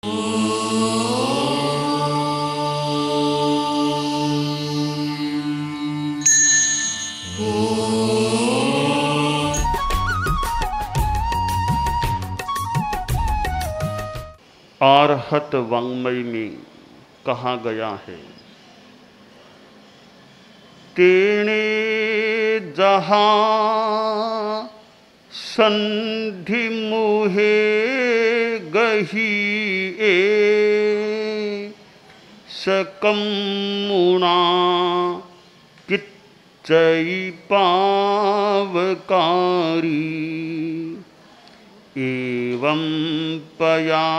आरहत वाङ्मय में कहा गया है, तेणे जहाँ संधि मुहे गही सकमुणा किच्चई पावकारी एवं पया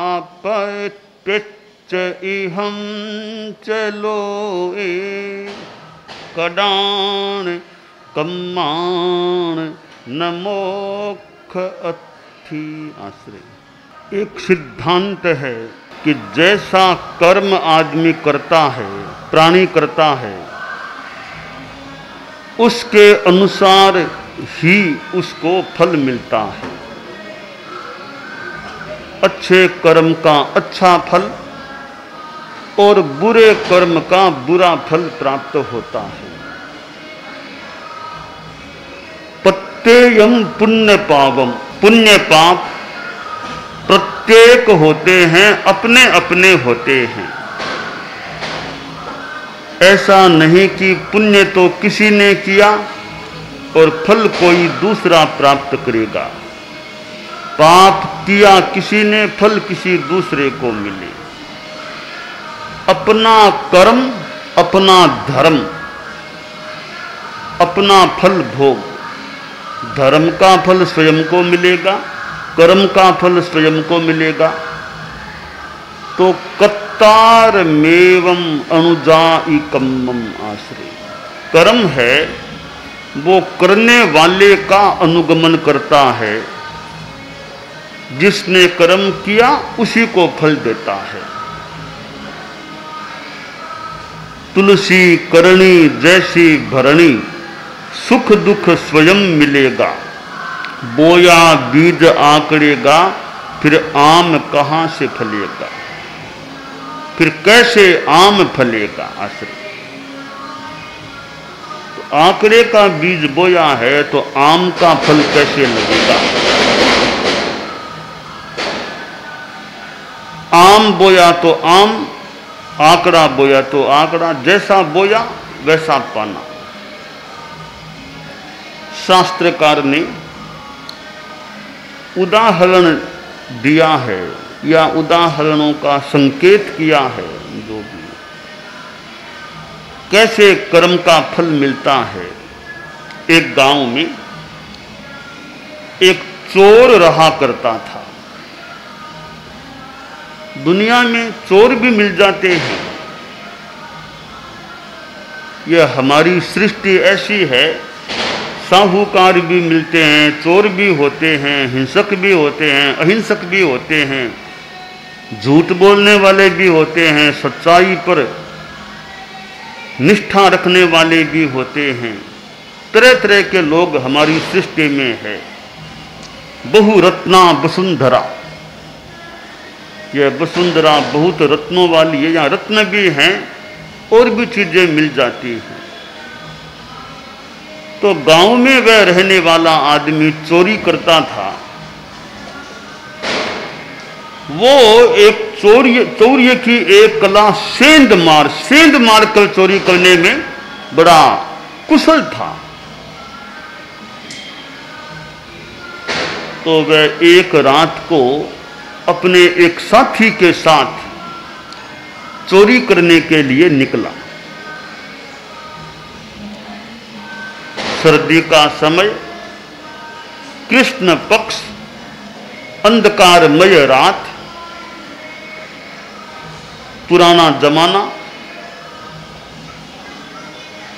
पच्च इहं चलो कडान कम्माण नमोख अथि आश्रय। एक सिद्धांत है कि जैसा कर्म आदमी करता है, प्राणी करता है, उसके अनुसार ही उसको फल मिलता है। अच्छे कर्म का अच्छा फल और बुरे कर्म का बुरा फल प्राप्त होता है। प्रत्येयम पुण्य पावम, पुण्य पाप प्रत्येक होते हैं, अपने अपने होते हैं। ऐसा नहीं कि पुण्य तो किसी ने किया और फल कोई दूसरा प्राप्त करेगा। पाप किया किसी ने, फल किसी दूसरे को मिले। अपना कर्म, अपना धर्म, अपना फल भोग। धर्म का फल स्वयं को मिलेगा, कर्म का फल स्वयं को मिलेगा। तो कत्तार मेवम अनुजाइकम्मम आश्रय। कर्म है वो करने वाले का अनुगमन करता है। जिसने कर्म किया उसी को फल देता है। तुलसी करणी जैसी भरणी, सुख दुख स्वयं मिलेगा। बोया बीज आकड़ेगा, फिर आम कहाँ से फलेगा। फिर कैसे आम फलेगा आश्रय। तो आकड़े का बीज बोया है तो आम का फल कैसे लगेगा। आम बोया तो आम, आंकड़ा बोया तो आंकड़ा, जैसा बोया वैसा पाना। शास्त्रकार ने उदाहरण दिया है या उदाहरणों का संकेत किया है, जो भी कैसे कर्म का फल मिलता है। एक गांव में एक चोर रहा करता था। दुनिया में चोर भी मिल जाते हैं। यह हमारी सृष्टि ऐसी है, साहूकार भी मिलते हैं, चोर भी होते हैं, हिंसक भी होते हैं, अहिंसक भी होते हैं, झूठ बोलने वाले भी होते हैं, सच्चाई पर निष्ठा रखने वाले भी होते हैं। तरह तरह के लोग हमारी सृष्टि में है। बहुरत्ना वसुंधरा, यह वसुंधरा बहुत रत्नों वाली है। यहाँ रत्न भी हैं और भी चीजें मिल जाती हैं। तो गांव में वह रहने वाला आदमी चोरी करता था। वो एक चोरी की एक कला सेंध मार कर चोरी करने में बड़ा कुशल था। तो वह एक रात को अपने एक साथी के साथ चोरी करने के लिए निकला। सर्दी का समय, कृष्ण पक्ष, अंधकारमय रात, पुराना जमाना।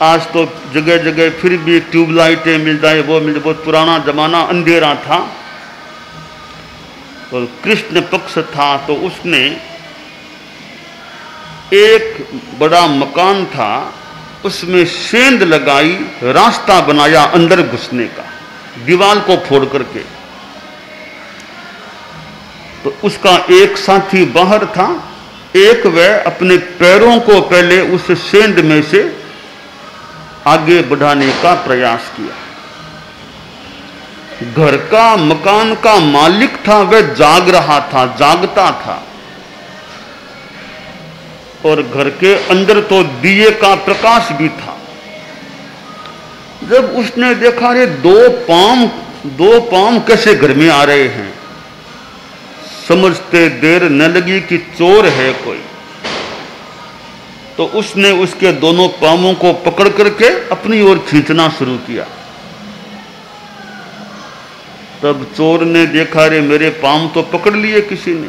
आज तो जगह जगह फिर भी ट्यूबलाइटें मिल जाए, वो मिल जाए। बहुत पुराना जमाना, अंधेरा था। और कृष्ण पक्ष था तो उसने एक बड़ा मकान था, उसमें सेंध लगाई, रास्ता बनाया अंदर घुसने का, दीवार को फोड़ करके। तो उसका एक साथी बाहर था, एक वह अपने पैरों को पहले उस सेंध में से आगे बढ़ाने का प्रयास किया। घर का, मकान का मालिक था, वह जाग रहा था, जागता था, और घर के अंदर तो दिए का प्रकाश भी था। जब उसने देखा रे दो पांव कैसे घर में आ रहे हैं, समझते देर न लगी कि चोर है कोई, तो उसने उसके दोनों पांवों को पकड़ करके अपनी ओर खींचना शुरू किया। तब चोर ने देखा रे मेरे पांव तो पकड़ लिए किसी ने,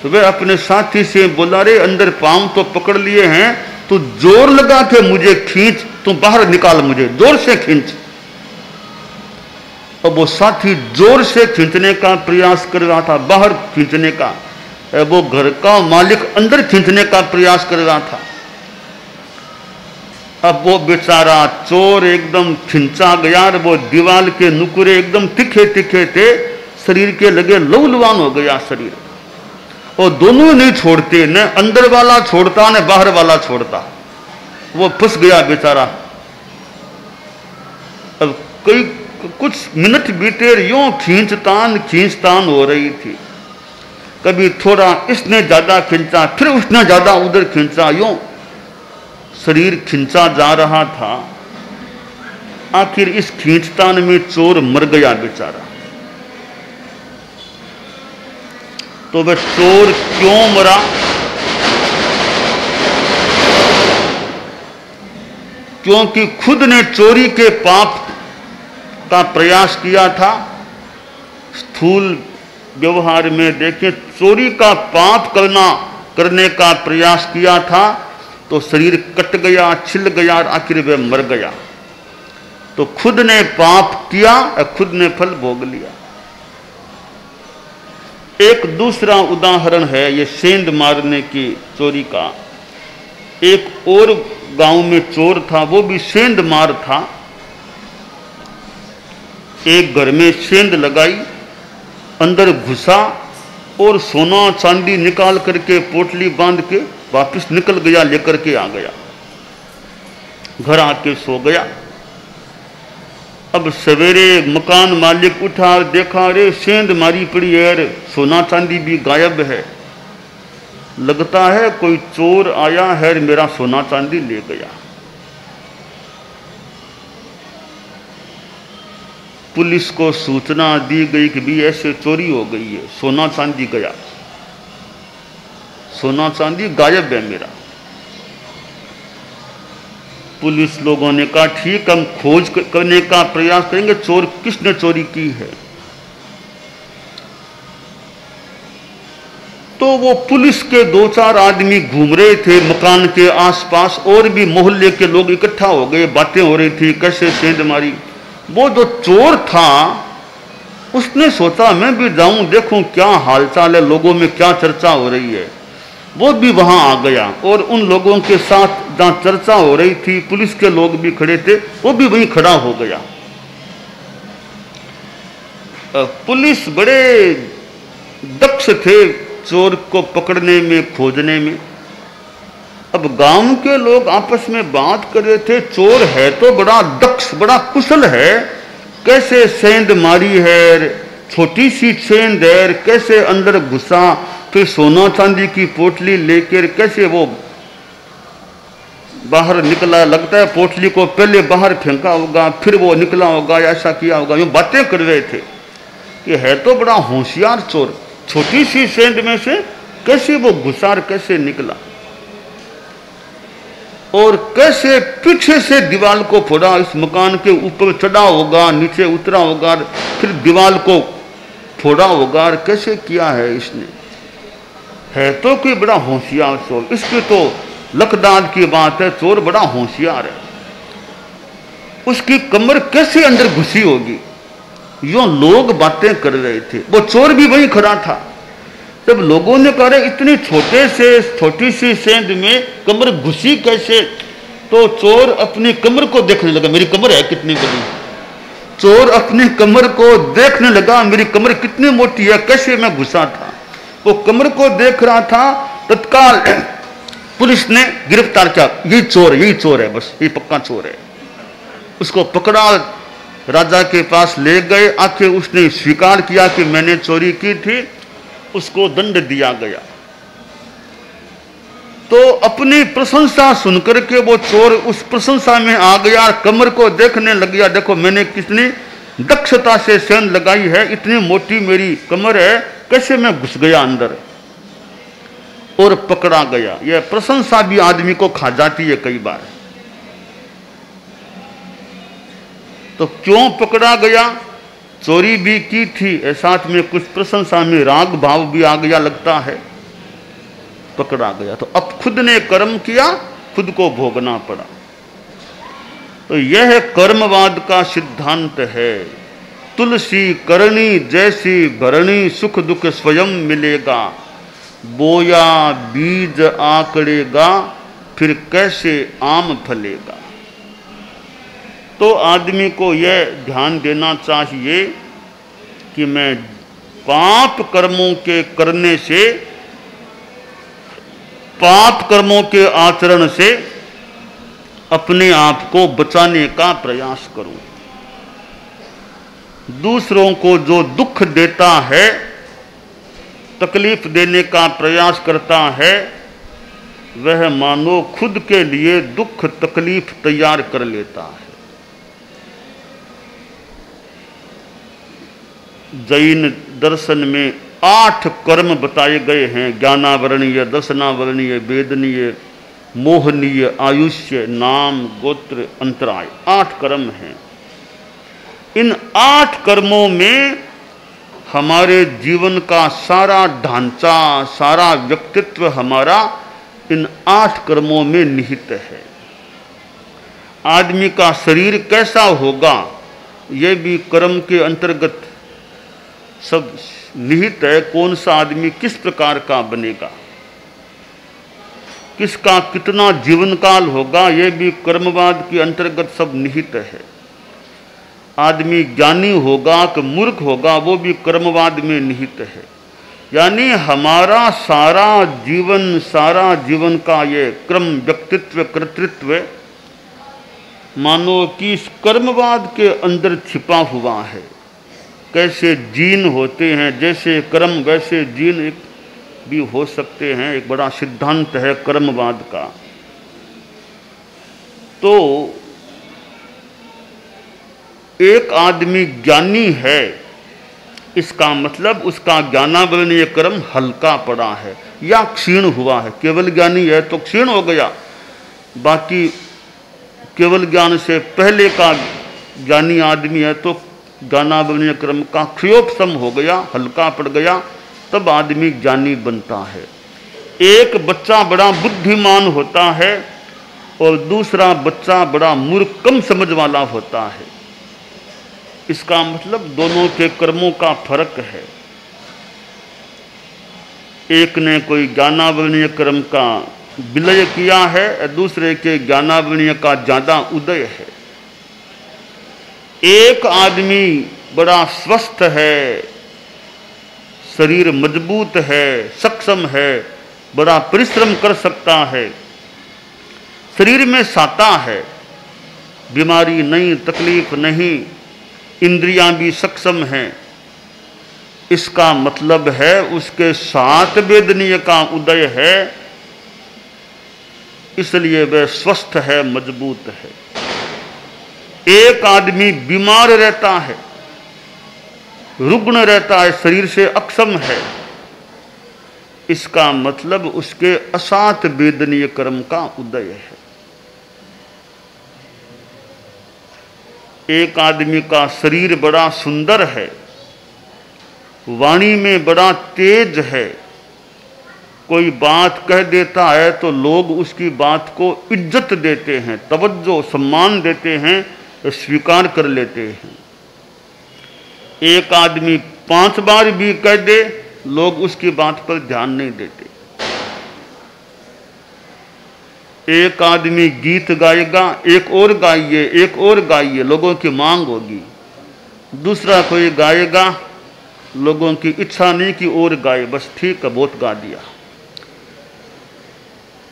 तो वह अपने साथी से बोला रे अंदर पांव तो पकड़ लिए हैं, तो जोर लगा के मुझे खींच, तू बाहर निकाल, मुझे जोर से खींच। अब वो साथी जोर से खींचने का प्रयास कर रहा था, बाहर खींचने का, वो घर का मालिक अंदर खींचने का प्रयास कर रहा था। अब वो बेचारा चोर एकदम खींचा गया, वो दीवार के नुकुरे एकदम तिखे तिखे थे, शरीर के लगे लहूलुहान हो गया शरीर, और दोनों नहीं छोड़ते, न अंदर वाला छोड़ता न बाहर वाला छोड़ता, वो फंस गया बेचारा। अब कुछ मिनट बीते, यूं खींचतान हो रही थी। कभी थोड़ा इसने ज्यादा खींचा, फिर उसने ज्यादा उधर खींचा, यूं शरीर खींचा जा रहा था। आखिर इस खींचतान में चोर मर गया बेचारा। तो वह चोर क्यों मरा? क्योंकि खुद ने चोरी के पाप का प्रयास किया था। स्थूल व्यवहार में देखें, चोरी का पाप करने का प्रयास किया था, तो शरीर कट गया, छिल गया, और आखिर वह मर गया। तो खुद ने पाप किया और खुद ने फल भोग लिया। एक दूसरा उदाहरण है ये सेंध मारने की चोरी का। एक और गांव में चोर था, वो भी सेंध मार था। एक घर में सेंध लगाई, अंदर घुसा और सोना चांदी निकाल करके पोटली बांध के वापस निकल गया, लेकर के आ गया, घर आके सो गया। अब सवेरे मकान मालिक उठा, देखा रे सेंध मारी पड़ी है, सोना चांदी भी गायब है, लगता है कोई चोर आया है, मेरा सोना चांदी ले गया। पुलिस को सूचना दी गई कि भी ऐसे चोरी हो गई है, सोना चांदी गया, सोना चांदी गायब है मेरा। पुलिस लोगों ने कहा ठीक, हम खोज करने का प्रयास करेंगे, चोर किसने चोरी की है। तो वो पुलिस के 2-4 आदमी घूम रहे थे मकान के आसपास, और भी मोहल्ले के लोग इकट्ठा हो गए, बातें हो रही थी कैसे सेंध मारी। वो जो चोर था उसने सोचा मैं भी जाऊं, देखूं क्या हालचाल है, लोगों में क्या चर्चा हो रही है। वो भी वहां आ गया और उन लोगों के साथ जहां चर्चा हो रही थी, पुलिस के लोग भी खड़े थे, वो भी वहीं खड़ा हो गया। पुलिस बड़े दक्ष थे चोर को पकड़ने में, खोजने में। अब गांव के लोग आपस में बात कर रहे थे, चोर है तो बड़ा दक्ष, बड़ा कुशल है, कैसे सेंध मारी है, छोटी सी सेंध है, कैसे अंदर घुसा, फिर सोना चांदी की पोटली लेकर कैसे वो बाहर निकला, लगता है पोटली को पहले बाहर फेंका होगा, फिर वो निकला होगा, ऐसा किया होगा। यूं बातें कर रहे थे कि है तो बड़ा होशियार चोर, छोटी सी सेंध में से कैसे वो घुसा, कैसे निकला, और कैसे पीछे से दीवार को फोड़ा, इस मकान के ऊपर चढ़ा होगा, नीचे उतरा होगा, फिर दीवार को फोड़ा होगा, कैसे किया है इसने। है तो कोई बड़ा होशियार चोर, इसकी तो लखदाद की बात है, चोर बड़ा होशियार है। उसकी कमर कैसे अंदर घुसी होगी, यूं लोग बातें कर रहे थे। वो चोर भी वहीं खड़ा था। जब लोगों ने कहा इतनी छोटी सी सेंध में कमर घुसी कैसे, तो चोर अपनी कमर को देखने लगा, मेरी कमर है कितनी बड़ी। चोर अपनी कमर को देखने लगा, मेरी कमर कितनी मोटी है, कैसे मैं घुसा था। वो कमर को देख रहा था, तत्काल पुलिस ने गिरफ्तार किया, यही चोर है, बस ये पक्का चोर है। उसको पकड़ा, राजा के पास ले गए, आखिर उसने स्वीकार किया कि मैंने चोरी की थी, उसको दंड दिया गया। तो अपनी प्रशंसा सुनकर के वो चोर उस प्रशंसा में आ गया, कमर को देखने लग गया, देखो मैंने कितनी दक्षता से सेंध लगाई है, इतनी मोटी मेरी कमर है, कैसे मैं घुस गया अंदर, और पकड़ा गया। यह प्रशंसा भी आदमी को खा जाती है कई बार। तो क्यों पकड़ा गया? चोरी भी की थी, साथ में कुछ प्रशंसा में राग भाव भी आ गया लगता है, पकड़ा गया। तो अब खुद ने कर्म किया, खुद को भोगना पड़ा। तो यह कर्मवाद का सिद्धांत है। तुलसी करनी जैसी भरणी, सुख दुख स्वयं मिलेगा, बोया बीज आकड़ेगा, फिर कैसे आम फलेगा। तो आदमी को यह ध्यान देना चाहिए कि मैं पाप कर्मों के करने से, पाप कर्मों के आचरण से अपने आप को बचाने का प्रयास करूं। दूसरों को जो दुख देता है, तकलीफ देने का प्रयास करता है, वह मानो खुद के लिए दुख तकलीफ तैयार कर लेता है। जैन दर्शन में 8 कर्म बताए गए हैं, ज्ञानावरणीय, दर्शनावरणीय, वेदनीय, मोहनीय, आयुष्य, नाम, गोत्र, अंतराय, 8 कर्म हैं। इन 8 कर्मों में हमारे जीवन का सारा ढांचा, सारा व्यक्तित्व हमारा इन 8 कर्मों में निहित है। आदमी का शरीर कैसा होगा, यह भी कर्म के अंतर्गत सब निहित है। कौन सा आदमी किस प्रकार का बनेगा, किसका कितना जीवन काल होगा, यह भी कर्मवाद के अंतर्गत सब निहित है। आदमी ज्ञानी होगा कि मूर्ख होगा, वो भी कर्मवाद में निहित है। यानी हमारा सारा जीवन का ये क्रम, व्यक्तित्व, कर्तृत्व मानो कि इस कर्मवाद के अंदर छिपा हुआ है। कैसे जीन होते हैं, जैसे कर्म वैसे जीन भी हो सकते हैं, एक बड़ा सिद्धांत है कर्मवाद का। तो एक आदमी ज्ञानी है, इसका मतलब उसका ज्ञानावरणीय कर्म हल्का पड़ा है या क्षीण हुआ है। केवल ज्ञानी है तो क्षीण हो गया, बाकी केवल ज्ञान से पहले का ज्ञानी आदमी है तो ज्ञानावरणीय कर्म का क्षयोपशम हो गया, हल्का पड़ गया, तब आदमी ज्ञानी बनता है। एक बच्चा बड़ा बुद्धिमान होता है और दूसरा बच्चा बड़ा मूर्ख, कम समझ वाला होता है। इसका मतलब दोनों के कर्मों का फर्क है। एक ने कोई ज्ञानावरणीय कर्म का विलय किया है, दूसरे के ज्ञानावरणीय का ज्यादा उदय है। एक आदमी बड़ा स्वस्थ है, शरीर मजबूत है, सक्षम है, बड़ा परिश्रम कर सकता है, शरीर में साता है, बीमारी नहीं, तकलीफ नहीं, इंद्रियां भी सक्षम हैं। इसका मतलब है उसके साथ वेदनीय का उदय है, इसलिए वह स्वस्थ है, मजबूत है। एक आदमी बीमार रहता है, रुग्ण रहता है, शरीर से अक्षम है, इसका मतलब उसके असात वेदनीय कर्म का उदय है। एक आदमी का शरीर बड़ा सुंदर है, वाणी में बड़ा तेज है, कोई बात कह देता है तो लोग उसकी बात को इज्जत देते हैं, तवज्जो, सम्मान देते हैं, स्वीकार कर लेते हैं। एक आदमी 5 बार भी कह दे, लोग उसकी बात पर ध्यान नहीं देते। एक आदमी गीत गाएगा, एक और गाइए, एक और गाइए, लोगों की मांग होगी। दूसरा कोई गाएगा, लोगों की इच्छा नहीं कि और गाए, बस ठीक है बहुत गा दिया।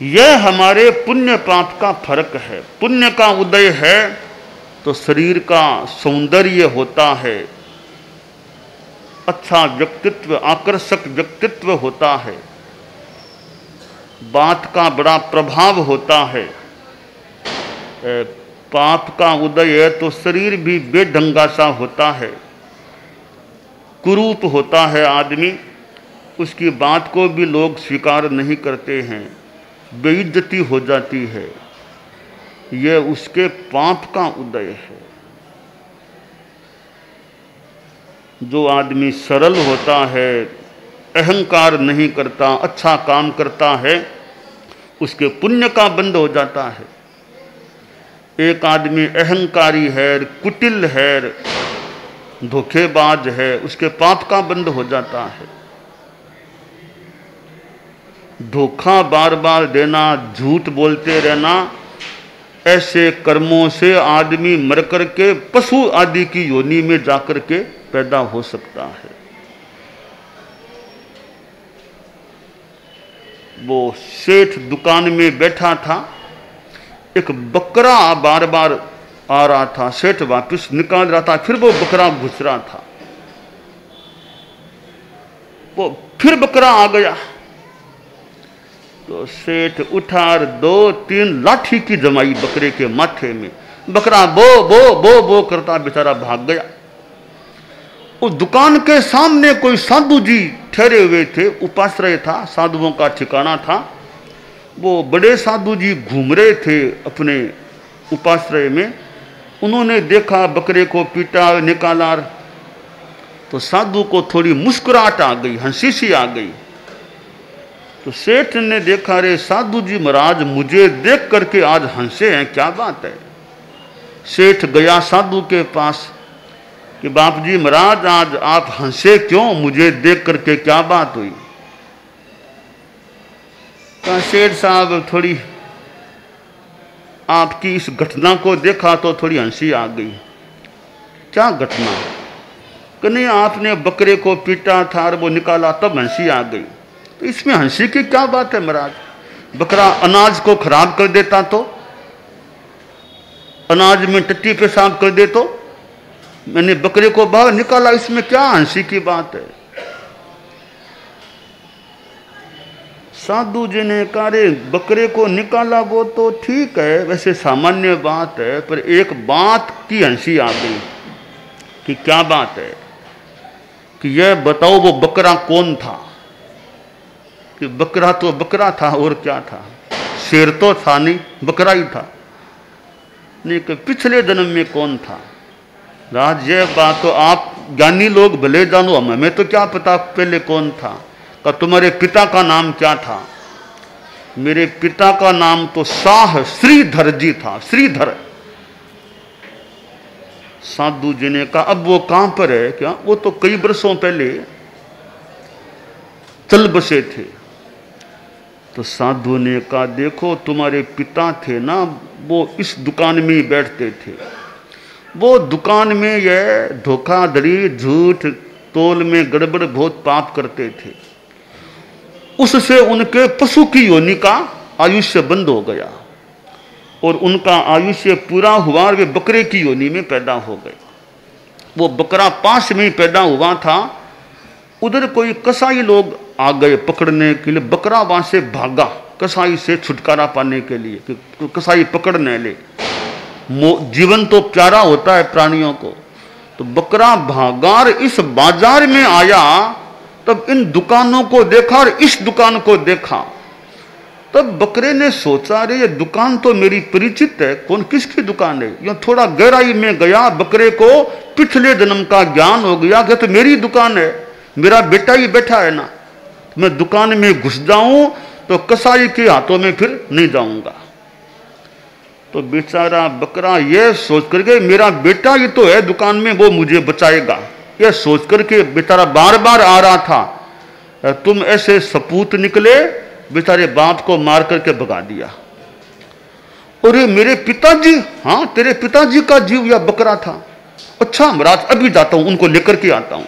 यह हमारे पुण्य पाप का फर्क है। पुण्य का उदय है तो शरीर का सौंदर्य होता है, अच्छा व्यक्तित्व, आकर्षक व्यक्तित्व होता है, बात का बड़ा प्रभाव होता है। पाप का उदय है तो शरीर भी बेढंगा सा होता है, कुरूप होता है आदमी, उसकी बात को भी लोग स्वीकार नहीं करते हैं, बेइज्जती हो जाती है। यह उसके पाप का उदय है। जो आदमी सरल होता है, अहंकार नहीं करता, अच्छा काम करता है, उसके पुण्य का बंध हो जाता है। एक आदमी अहंकारी है, कुटिल है, धोखेबाज है, उसके पाप का बंध हो जाता है। धोखा बार बार देना, झूठ बोलते रहना, ऐसे कर्मों से आदमी मर करके पशु आदि की योनि में जाकर के पैदा हो सकता है। वो सेठ दुकान में बैठा था, एक बकरा बार बार आ रहा था, सेठ वापस निकाल रहा था, फिर वो बकरा घुस रहा था, वो फिर बकरा आ गया तो सेठ उठा और 2-3 लाठी की जमाई बकरे के माथे में। बकरा बो बो बो बो करता बेचारा भाग गया। उस दुकान के सामने कोई साधु जी ठहरे हुए थे, उपाश्रय था, साधुओं का ठिकाना था। वो बड़े साधु जी घूम रहे थे अपने उपाश्रय में। उन्होंने देखा बकरे को पीटा, निकाला, तो साधु को थोड़ी मुस्कुराहट आ गई, हंसी सी आ गई। तो सेठ ने देखा, रे साधु जी महाराज मुझे देख करके आज हंसे हैं, क्या बात है। सेठ गया साधु के पास कि बाप जी महाराज आज आप हंसे क्यों, मुझे देख करके क्या बात हुई। कहा सेठ साहब थोड़ी आपकी इस घटना को देखा तो थोड़ी हंसी आ गई। क्या घटना? कि नहीं आपने बकरे को पीटा था और वो निकाला तब हंसी आ गई। तो इसमें हंसी की क्या बात है महाराज? बकरा अनाज को खराब कर देता तो, अनाज में टट्टी पेशाब कर दे तो मैंने बकरे को बाहर निकाला, इसमें क्या हंसी की बात है? साधु जी ने कहा रे बकरे को निकाला वो तो ठीक है, वैसे सामान्य बात है, पर एक बात की हंसी आ गई। कि क्या बात है? कि यह बताओ वो बकरा कौन था? कि बकरा तो बकरा था और क्या था, शेर तो था नहीं, बकरा ही था। नहीं कि पिछले जन्म में कौन था? राज ये बात तो आप ज्ञानी लोग भले जानो, हमें तो क्या पता पहले कौन था। का तुम्हारे पिता का नाम क्या था? मेरे पिता का नाम तो शाह श्रीधर जी था, श्रीधर। साधु जी ने कहा अब वो कहां पर है? क्या वो तो कई वर्षों पहले चल बसे थे। तो साधु ने कहा देखो तुम्हारे पिता थे ना, वो इस दुकान में ही बैठते थे। वो दुकान में यह धोखाधड़ी, झूठ, तोल में गड़बड़ बहुत पाप करते थे। उससे उनके पशु की योनि का आयुष्य बंद हो गया और उनका आयुष्य पूरा हुआ और वे बकरे की योनि में पैदा हो गए। वो बकरा पास में ही पैदा हुआ था। उधर कोई कसाई लोग आ गए पकड़ने के लिए, बकरा वहां से भागा कसाई से छुटकारा पाने के लिए कि कसाई पकड़ न ले। जीवन तो प्यारा होता है प्राणियों को। तो बकरा भागार इस बाजार में आया, तब इन दुकानों को देखा और इस दुकान को देखा। तब बकरे ने सोचा रे ये दुकान तो मेरी परिचित है, कौन किसकी दुकान है? यो थोड़ा गहराई में गया, बकरे को पिछले जन्म का ज्ञान हो गया कि तो मेरी दुकान है, मेरा बेटा ही बैठा है ना, मैं दुकान में घुस जाऊं तो कसाई के हाथों में फिर नहीं जाऊंगा। तो बेचारा बकरा यह सोच करके मेरा बेटा ही तो है दुकान में, वो मुझे बचाएगा, यह सोच करके बेचारा बार बार आ रहा था। तुम ऐसे सपूत निकले, बेचारे बाप को मार करके भगा दिया। और ये मेरे पिताजी, हाँ तेरे पिताजी का जीव या बकरा था? अच्छा महाराज अभी जाता हूं, उनको लेकर के आता हूं।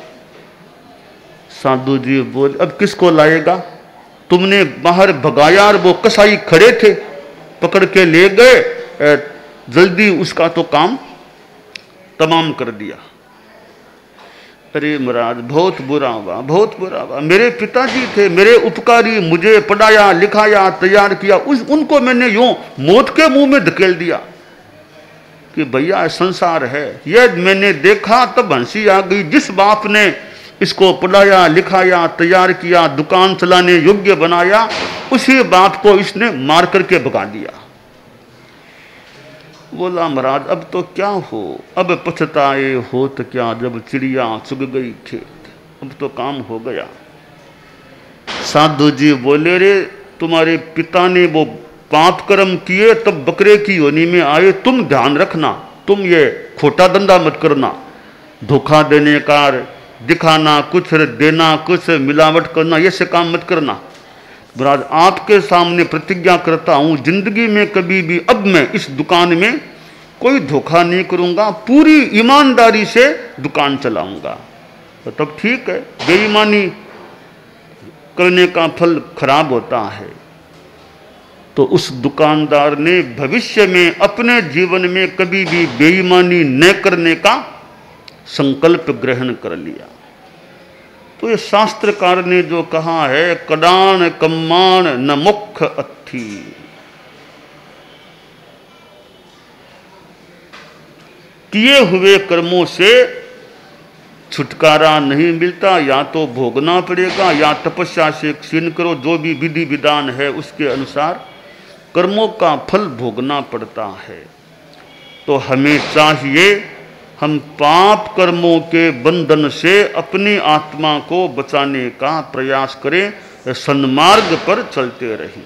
साधु जी बोले, अब किसको लाएगा? तुमने बाहर भगाया और वो कसाई खड़े थे, पकड़ के ले गए, जल्दी उसका तो काम तमाम कर दिया। अरे महाराज बहुत बुरा हुआ, बहुत बुरा हुआ। मेरे पिताजी थे, मेरे उपकारी, मुझे पढ़ाया लिखाया तैयार किया, उनको मैंने यूं मौत के मुंह में धकेल दिया कि भैया संसार है। यह मैंने देखा तब हंसी आ गई। जिस बाप ने इसको पढ़ाया लिखाया तैयार किया, दुकान चलाने योग्य बनाया, उसी बाप को इसने मार करके भगा दिया। बोला महाराज अब तो क्या हो, अब पछताए हो तो क्या, जब चिड़िया चुग गई खेत, अब तो काम हो गया। साधु जी बोले, रे तुम्हारे पिता ने वो पाप कर्म किए तब बकरे की योनि में आए, तुम ध्यान रखना, तुम ये खोटा धंधा मत करना, धोखा देने का, दिखाना कुछ देना कुछ, मिलावट करना, ये से काम मत करना। महाराज आपके सामने प्रतिज्ञा करता हूं, जिंदगी में कभी भी अब मैं इस दुकान में कोई धोखा नहीं करूंगा, पूरी ईमानदारी से दुकान चलाऊंगा। तो तब ठीक है, बेईमानी करने का फल खराब होता है। तो उस दुकानदार ने भविष्य में अपने जीवन में कभी भी बेईमानी न करने का संकल्प ग्रहण कर लिया। तो ये शास्त्रकार ने जो कहा है, कडान कम्मान न मुख अथी, किए हुए कर्मों से छुटकारा नहीं मिलता, या तो भोगना पड़ेगा या तपस्या से क्षीण करो, जो भी विधि विधान है उसके अनुसार कर्मों का फल भोगना पड़ता है। तो हमें चाहिए हम पाप कर्मों के बंधन से अपनी आत्मा को बचाने का प्रयास करें, सन्मार्ग पर चलते रहें।